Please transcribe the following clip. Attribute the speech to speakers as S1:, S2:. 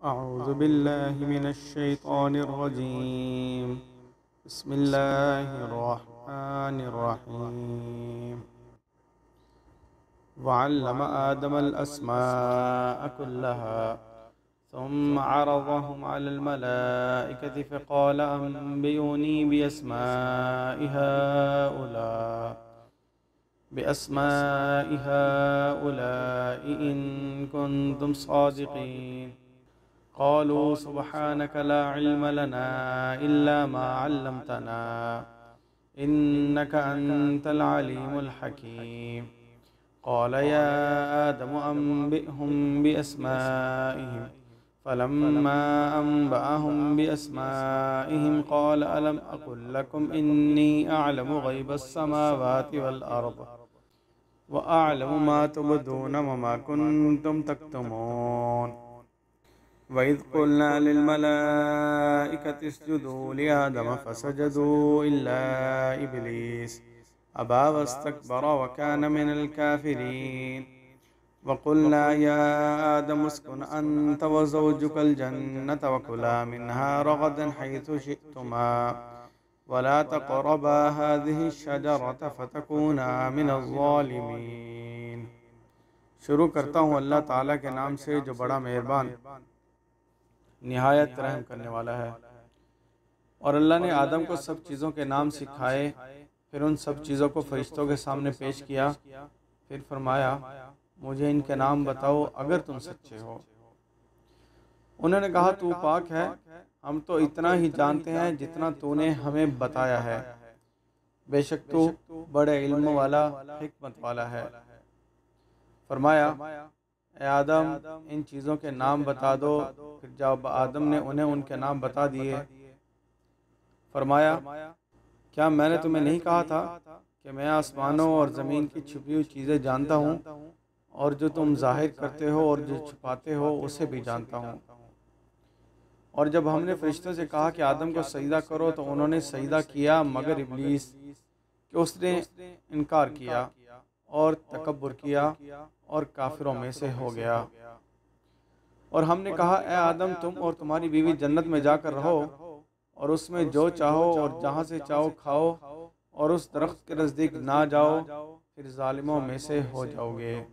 S1: अऊज़ु बिल्लाहि मिनश्शैतानिर्रजीम। बिस्मिल्लाहिर्रहमानिर्रहीम। वअल्लम आदमल अस्माअ कुल्लहा सुम्मा अरज़हum अलल मलाइकति फ़क़ाल अंबिऊनी बिअस्माइ हाउलाइ इन कुन्तुम सादिक़ीन। क़ालू सुब्हानक ला इल्म लना इल्ला मा अल्लमतना इन्नक अंतल अलीमुल हकीम। क़ाल या आदम अंबिअहुम बिअस्माइहिम फ़लम्मा अंबअहुम बिअस्माइहिम क़ाल अलम अक़ुल लकुम इन्नी अअलमु ग़ैबस समावाति वल अर्ज़ व अअलमु मा तुबदून व मा कुन्तुम तक्तुमून। वइज़ क़ुल्ना लिल्मलाइकति इसजुदू लिआदम फ़सजदू इल्ला इब्लीस अबा वस्तकबर व कान मिनल काफ़िरीन। वक़ुल्ना या आदम उस्कुन अन्त व ज़ौजुकल जन्नत व कुला मिन्हा रग़दन हैथु शिअ्तुमा वला तक़रबा हाज़िहि शजरत फ़तकूना मिनज़ ज़ालिमीन। शुरू करता हूँ अल्लाह ताला के नाम से जो बड़ा मेहरबान निहायत रहम करने वाला है। और अल्लाह ने आदम को सब चीज़ों के नाम सिखाए, फिर उन सब चीज़ों को फरिश्तों के सामने पेश किया। फिर फरमाया, मुझे इनके नाम बताओ अगर तुम सच्चे हो। उन्होंने कहा, तू पाक है, हम तो इतना ही जानते हैं जितना तूने हमें बताया है। बेशक तू बड़े इल्म वाला, हिकमत वाला है। फरमाया, ए आदम, इन चीज़ों के नाम बता दो। फिर जब आदम ने उन्हें उनके नाम बता दिए, फरमाया, क्या मैंने तुम्हें नहीं कहा था कि मैं आसमानों और ज़मीन की छुपी हुई चीज़ें जानता हूँ, और जो तुम जाहिर करते हो और जो छुपाते हो उसे भी जानता हूँ। और जब हमने फरिश्तों से कहा कि आदम को सजदा करो, तो उन्होंने सजदा किया मगर इब्लीस कि उसने इनकार किया और तकब्बुर किया और काफिरों में से हो गया। और हमने कहा, ए आदम, तुम और तुम्हारी बीवी जन्नत में जाकर रहो और उसमें जो चाहो और जहाँ से चाहो खाओ, और उस दरख्त के नज़दीक ना जाओ, फिर जालिमों में से हो जाओगे।